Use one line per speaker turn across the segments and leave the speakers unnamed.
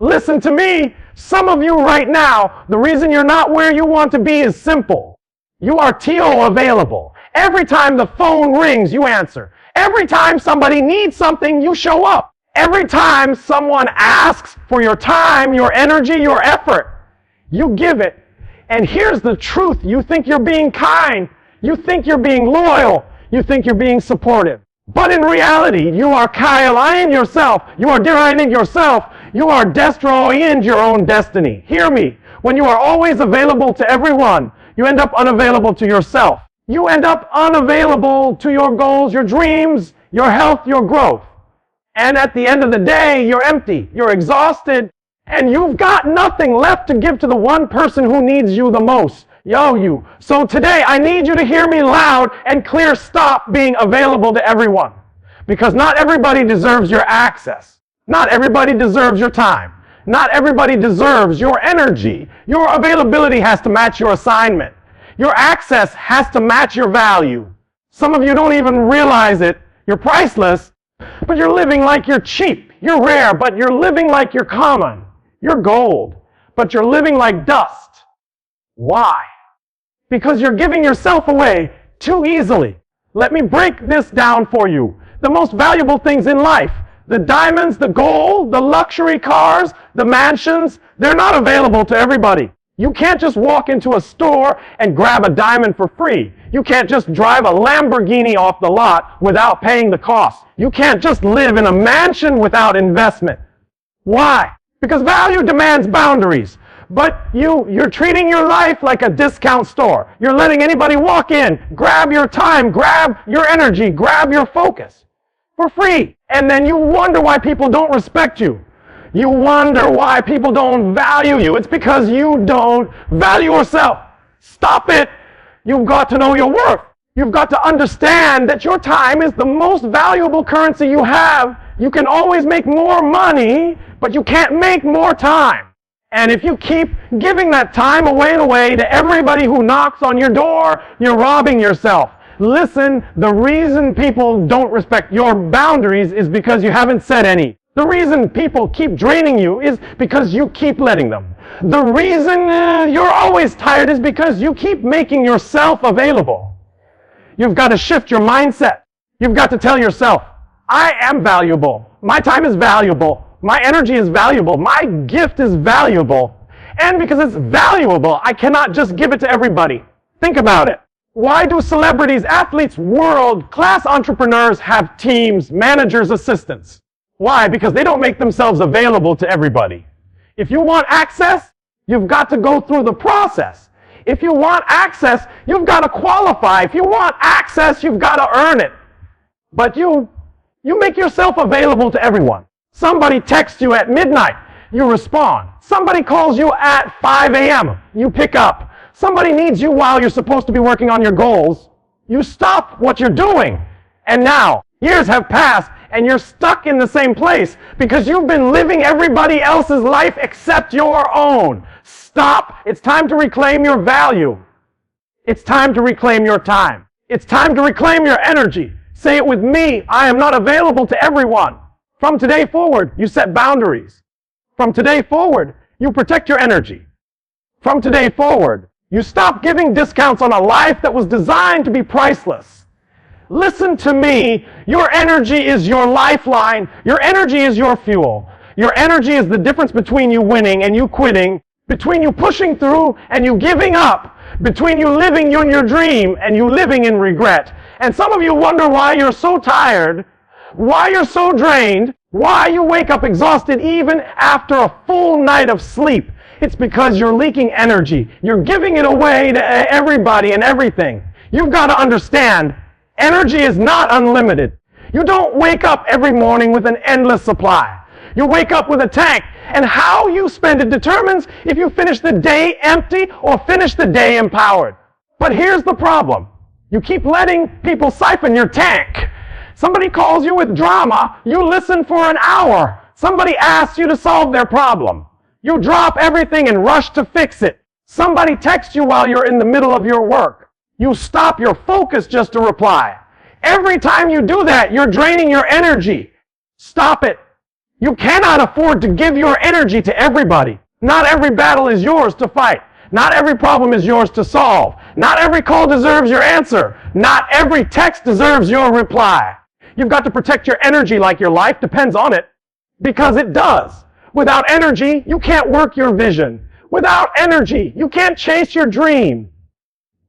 Listen to me. Some of you right now, the reason you're not where you want to be is simple. You are TO available. Every time the phone rings, you answer. Every time somebody needs something, you show up. Every time someone asks for your time, your energy, your effort, you give it. And here's the truth. You think you're being kind. You think you're being loyal. You think you're being supportive. But in reality, you are Kyle-ing yourself. You are deriding yourself. You are destroying your own destiny. Hear me. When you are always available to everyone, you end up unavailable to yourself. You end up unavailable to your goals, your dreams, your health, your growth. And at the end of the day, you're empty. You're exhausted. And you've got nothing left to give to the one person who needs you the most. You. So today, I need you to hear me loud and clear. Stop being available to everyone. Because not everybody deserves your access. Not everybody deserves your time. Not everybody deserves your energy. Your availability has to match your assignment. Your access has to match your value. Some of you don't even realize it. You're priceless, but you're living like you're cheap. You're rare, but you're living like you're common. You're gold, but you're living like dust. Why? Because you're giving yourself away too easily. Let me break this down for you. The most valuable things in life, the diamonds, the gold, the luxury cars, the mansions, they're not available to everybody. You can't just walk into a store and grab a diamond for free. You can't just drive a Lamborghini off the lot without paying the cost. You can't just live in a mansion without investment. Why? Because value demands boundaries. But you're treating your life like a discount store. You're letting anybody walk in, grab your time, grab your energy, grab your focus for free. And then you wonder why people don't respect you. You wonder why people don't value you. It's because you don't value yourself. Stop it. You've got to know your worth. You've got to understand that your time is the most valuable currency you have. You can always make more money, but you can't make more time. And if you keep giving that time away to everybody who knocks on your door, you're robbing yourself. Listen, the reason people don't respect your boundaries is because you haven't set any. The reason people keep draining you is because you keep letting them. The reason you're always tired is because you keep making yourself available. You've got to shift your mindset. You've got to tell yourself, I am valuable. My time is valuable. My energy is valuable. My gift is valuable. And because it's valuable, I cannot just give it to everybody. Think about it. Why do celebrities, athletes, world-class entrepreneurs have teams, managers, assistants? Why? Because they don't make themselves available to everybody. If you want access, you've got to go through the process. If you want access, you've got to qualify. If you want access, you've got to earn it. But you make yourself available to everyone. Somebody texts you at midnight, you respond. Somebody calls you at 5 a.m., you pick up. Somebody needs you while you're supposed to be working on your goals. You stop what you're doing. And now, years have passed, and you're stuck in the same place because you've been living everybody else's life except your own. Stop. It's time to reclaim your value. It's time to reclaim your time. It's time to reclaim your energy. Say it with me. I am not available to everyone. From today forward, you set boundaries. From today forward, you protect your energy. From today forward, you stop giving discounts on a life that was designed to be priceless. Listen to me. Your energy is your lifeline. Your energy is your fuel. Your energy is the difference between you winning and you quitting, between you pushing through and you giving up, between you living in your dream and you living in regret. And some of you wonder why you're so tired, why you're so drained, why you wake up exhausted even after a full night of sleep. It's because you're leaking energy. You're giving it away to everybody and everything. You've got to understand, energy is not unlimited. You don't wake up every morning with an endless supply. You wake up with a tank, and how you spend it determines if you finish the day empty or finish the day empowered. But here's the problem. You keep letting people siphon your tank. Somebody calls you with drama, you listen for an hour. Somebody asks you to solve their problem. You drop everything and rush to fix it. Somebody texts you while you're in the middle of your work. You stop your focus just to reply. Every time you do that, you're draining your energy. Stop it. You cannot afford to give your energy to everybody. Not every battle is yours to fight. Not every problem is yours to solve. Not every call deserves your answer. Not every text deserves your reply. You've got to protect your energy like your life depends on it, because it does. Without energy, you can't work your vision. Without energy, you can't chase your dream.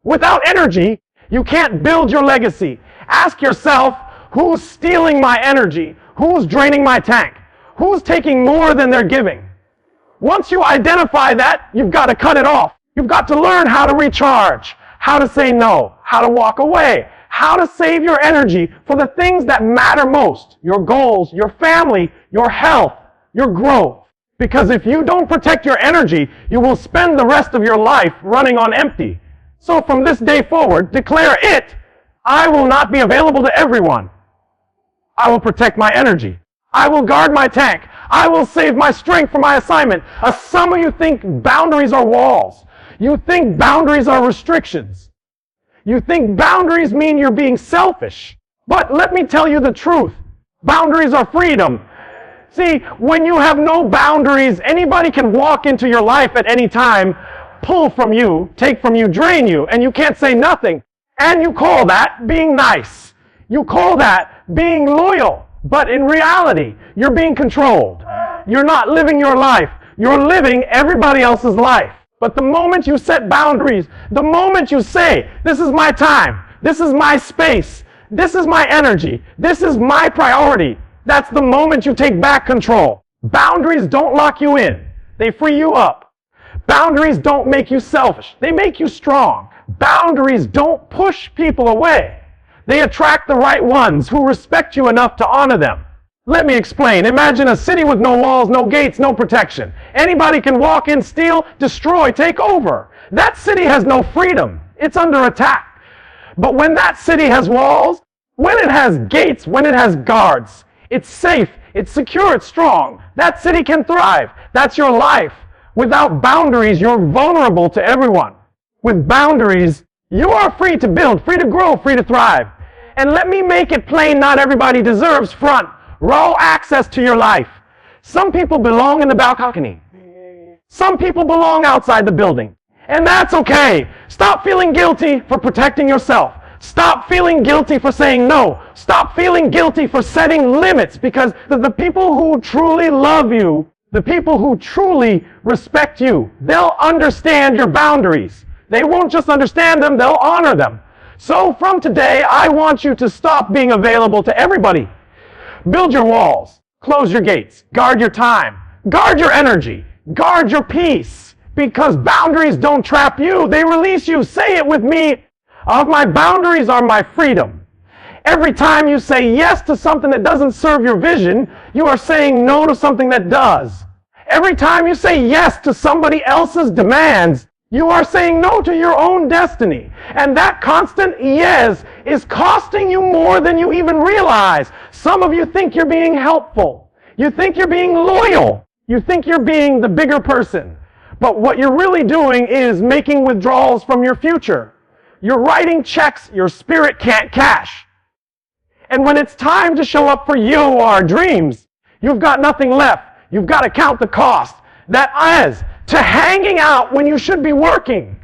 Without energy, you can't build your legacy. Ask yourself, who's stealing my energy? Who's draining my tank? Who's taking more than they're giving? Once you identify that, you've got to cut it off. You've got to learn how to recharge, how to say no, how to walk away, how to save your energy for the things that matter most, your goals, your family, your health, your growth. Because if you don't protect your energy, you will spend the rest of your life running on empty. So from this day forward, declare it. I will not be available to everyone. I will protect my energy. I will guard my tank. I will save my strength for my assignment. Some of you think boundaries are walls. You think boundaries are restrictions. You think boundaries mean you're being selfish. But let me tell you the truth. Boundaries are freedom. See, when you have no boundaries, anybody can walk into your life at any time, pull from you, take from you, drain you, and you can't say nothing. And you call that being nice. You call that being loyal. But in reality, you're being controlled. You're not living your life. You're living everybody else's life. But the moment you set boundaries, the moment you say, this is my time, this is my space, this is my energy, this is my priority, that's the moment you take back control. Boundaries don't lock you in. They free you up. Boundaries don't make you selfish. They make you strong. Boundaries don't push people away. They attract the right ones who respect you enough to honor them. Let me explain. Imagine a city with no walls, no gates, no protection. Anybody can walk in, steal, destroy, take over. That city has no freedom. It's under attack. But when that city has walls, when it has gates, when it has guards, it's safe, it's secure, it's strong. That city can thrive. That's your life. Without boundaries, you're vulnerable to everyone. With boundaries, you are free to build, free to grow, free to thrive. And let me make it plain, not everybody deserves front row access to your life. Some people belong in the balcony. Some people belong outside the building. And that's okay. Stop feeling guilty for protecting yourself. Stop feeling guilty for saying no. Stop feeling guilty for setting limits, because the people who truly love you, the people who truly respect you, they'll understand your boundaries. They won't just understand them, they'll honor them. So from today, I want you to stop being available to everybody. Build your walls, close your gates, guard your time, guard your energy, guard your peace, because boundaries don't trap you, they release you. Say it with me. My boundaries are my freedom. Every time you say yes to something that doesn't serve your vision, you are saying no to something that does. Every time you say yes to somebody else's demands, you are saying no to your own destiny. And that constant yes is costing you more than you even realize. Some of you think you're being helpful. You think you're being loyal. You think you're being the bigger person. But what you're really doing is making withdrawals from your future. You're writing checks your spirit can't cash. And when it's time to show up for you or our dreams, you've got nothing left. You've got to count the cost. That is to hanging out when you should be working.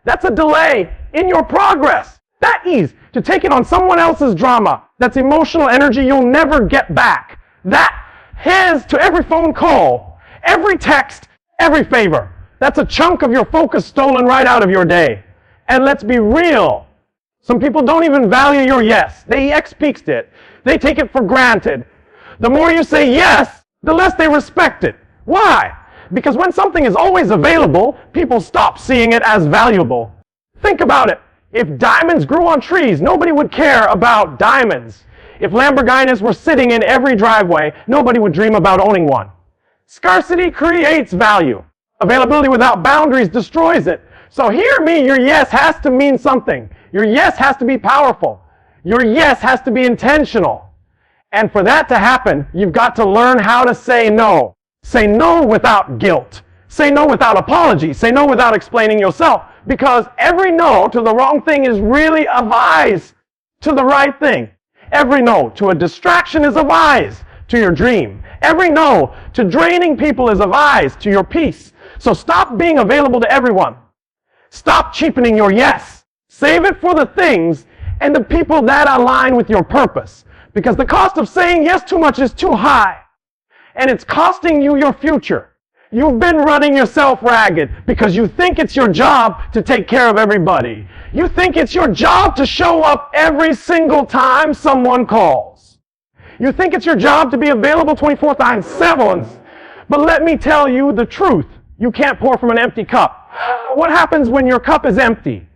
That's a delay in your progress. That is to take it on someone else's drama. That's emotional energy you'll never get back. That is to every phone call, every text, every favor. That's a chunk of your focus stolen right out of your day. And let's be real. Some people don't even value your yes. They ex-peaked it. They take it for granted. The more you say yes, the less they respect it. Why? Because when something is always available, people stop seeing it as valuable. Think about it. If diamonds grew on trees, nobody would care about diamonds. If Lamborghinis were sitting in every driveway, nobody would dream about owning one. Scarcity creates value. Availability without boundaries destroys it. So hear me, your yes has to mean something. Your yes has to be powerful. Your yes has to be intentional. And for that to happen, you've got to learn how to say no. Say no without guilt. Say no without apology. Say no without explaining yourself. Because every no to the wrong thing is really a vise to the right thing. Every no to a distraction is a vise to your dream. Every no to draining people is a lies to your peace. So stop being available to everyone. Stop cheapening your yes. Save it for the things and the people that align with your purpose. Because the cost of saying yes too much is too high. And it's costing you your future. You've been running yourself ragged because you think it's your job to take care of everybody. You think it's your job to show up every single time someone calls. You think it's your job to be available 24/7. But let me tell you the truth. You can't pour from an empty cup. What happens when your cup is empty?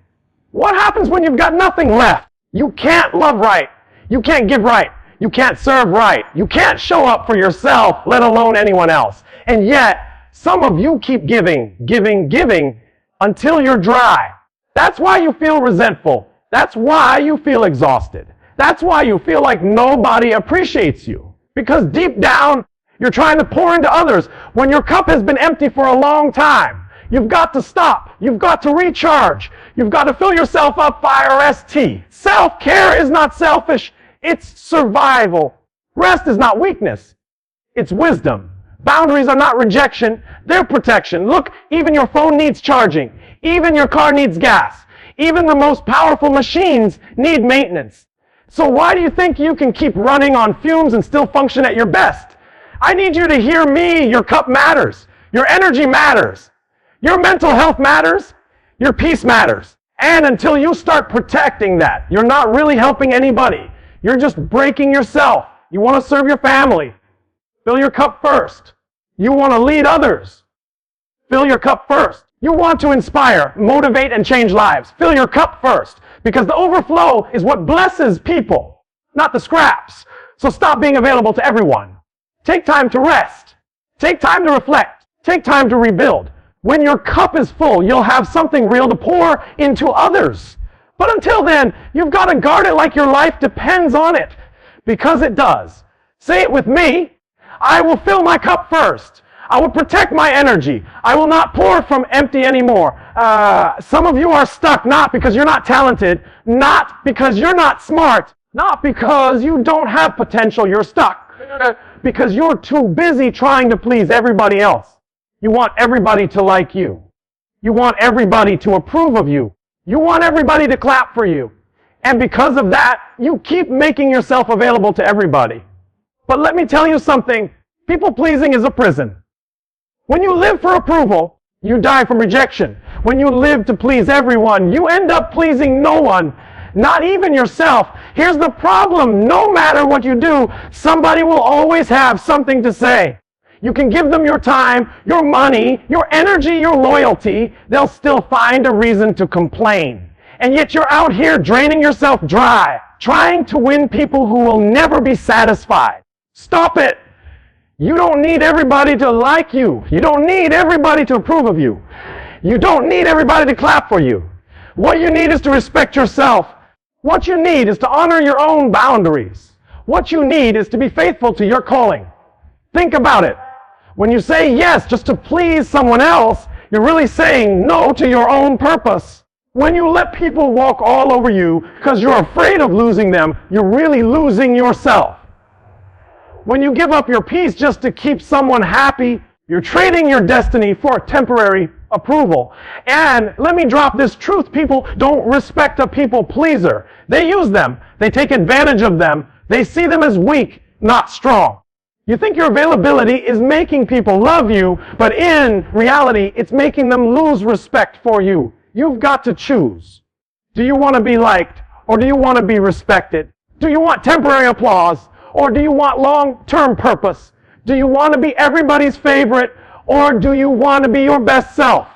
What happens when you've got nothing left? You can't love right. You can't give right. You can't serve right. You can't show up for yourself, let alone anyone else. And yet, some of you keep giving until you're dry. That's why you feel resentful. That's why you feel exhausted. That's why you feel like nobody appreciates you. Because deep down, you're trying to pour into others when your cup has been empty for a long time. You've got to stop. You've got to recharge. You've got to fill yourself up via rest. Self-care is not selfish. It's survival. Rest is not weakness. It's wisdom. Boundaries are not rejection. They're protection. Look, even your phone needs charging. Even your car needs gas. Even the most powerful machines need maintenance. So why do you think you can keep running on fumes and still function at your best? I need you to hear me. Your cup matters. Your energy matters. Your mental health matters. Your peace matters. And until you start protecting that, you're not really helping anybody. You're just breaking yourself. You want to serve your family. Fill your cup first. You want to lead others. Fill your cup first. You want to inspire, motivate, and change lives. Fill your cup first. Because the overflow is what blesses people, not the scraps. So stop being available to everyone. Take time to rest. Take time to reflect. Take time to rebuild. When your cup is full, you'll have something real to pour into others. But until then, you've got to guard it like your life depends on it. Because it does. Say it with me. I will fill my cup first. I will protect my energy. I will not pour from empty anymore. Some of you are stuck, not because you're not talented, not because you're not smart, not because you don't have potential. You're stuck because you're too busy trying to please everybody else. You want everybody to like you. You want everybody to approve of you. You want everybody to clap for you. And because of that, you keep making yourself available to everybody. But let me tell you something. People-pleasing is a prison. When you live for approval, you die from rejection. When you live to please everyone, you end up pleasing no one, not even yourself. Here's the problem. No matter what you do, somebody will always have something to say. You can give them your time, your money, your energy, your loyalty. They'll still find a reason to complain. And yet you're out here draining yourself dry, trying to win people who will never be satisfied. Stop it. You don't need everybody to like you. You don't need everybody to approve of you. You don't need everybody to clap for you. What you need is to respect yourself. What you need is to honor your own boundaries. What you need is to be faithful to your calling. Think about it. When you say yes just to please someone else, you're really saying no to your own purpose. When you let people walk all over you because you're afraid of losing them, you're really losing yourself. When you give up your peace just to keep someone happy, you're trading your destiny for temporary approval. And let me drop this truth. People don't respect a people pleaser. They use them. They take advantage of them. They see them as weak, not strong. You think your availability is making people love you, but in reality, it's making them lose respect for you. You've got to choose. Do you want to be liked, or do you want to be respected? Do you want temporary applause, or do you want long-term purpose? Do you want to be everybody's favorite, or do you want to be your best self?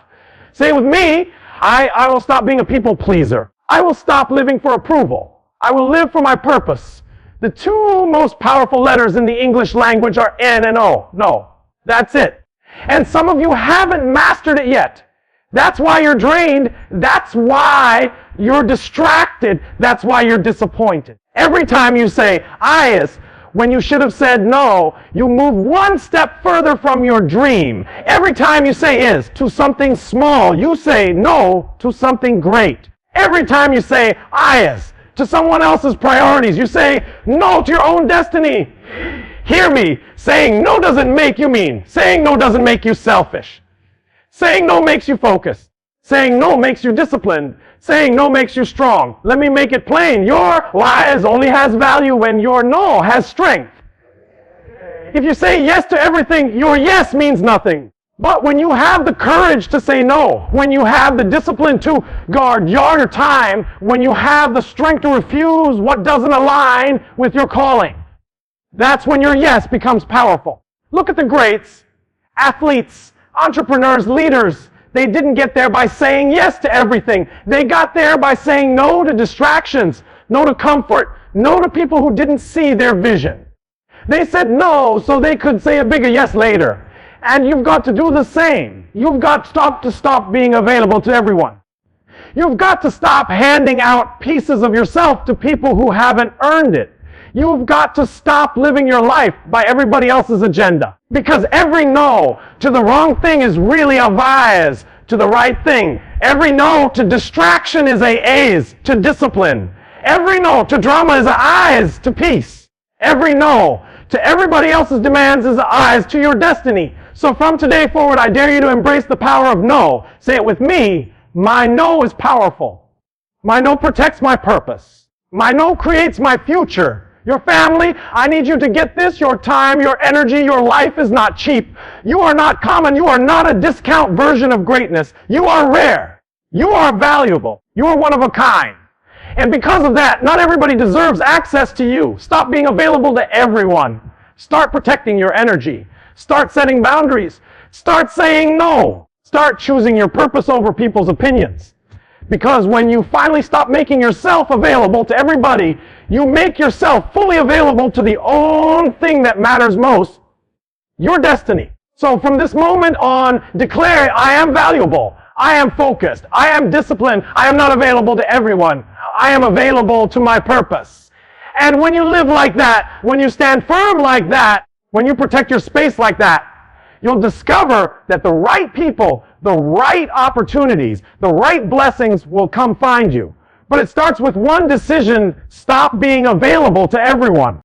Say with me, I will stop being a people pleaser. I will stop living for approval. I will live for my purpose. The two most powerful letters in the English language are N and O. No, that's it. And some of you haven't mastered it yet. That's why you're drained. That's why you're distracted. That's why you're disappointed. Every time you say, "I," when you should have said no, you move one step further from your dream. Every time you say "is" to something small, you say no to something great. Every time you say "I" to someone else's priorities, you say no to your own destiny. Hear me. Saying no doesn't make you mean. Saying no doesn't make you selfish. Saying no makes you focused. Saying no makes you disciplined. Saying no makes you strong. Let me make it plain. Your lies only has value when your no has strength. If you say yes to everything, your yes means nothing. But when you have the courage to say no, when you have the discipline to guard your time, when you have the strength to refuse what doesn't align with your calling, that's when your yes becomes powerful. Look at the greats, athletes, entrepreneurs, leaders. They didn't get there by saying yes to everything. They got there by saying no to distractions, no to comfort, no to people who didn't see their vision. They said no so they could say a bigger yes later. And you've got to do the same. You've got to stop being available to everyone. You've got to stop handing out pieces of yourself to people who haven't earned it. You've got to stop living your life by everybody else's agenda. Because every no to the wrong thing is really a Y's to the right thing. Every no to distraction is a A's to discipline. Every no to drama is a I's to peace. Every no to everybody else's demands is a I's to your destiny. So from today forward, I dare you to embrace the power of no. Say it with me. My no is powerful. My no protects my purpose. My no creates my future. Your family, I need you to get this. Your time, your energy, your life is not cheap. You are not common. You are not a discount version of greatness. You are rare. You are valuable. You are one of a kind. And because of that, not everybody deserves access to you. Stop being available to everyone. Start protecting your energy. Start setting boundaries. Start saying no. Start choosing your purpose over people's opinions. Because when you finally stop making yourself available to everybody, you make yourself fully available to the only thing that matters most, your destiny. So from this moment on, declare, I am valuable. I am focused. I am disciplined. I am not available to everyone. I am available to my purpose. And when you live like that, when you stand firm like that, when you protect your space like that, you'll discover that the right people, the right opportunities, the right blessings will come find you. But it starts with one decision: stop being available to everyone.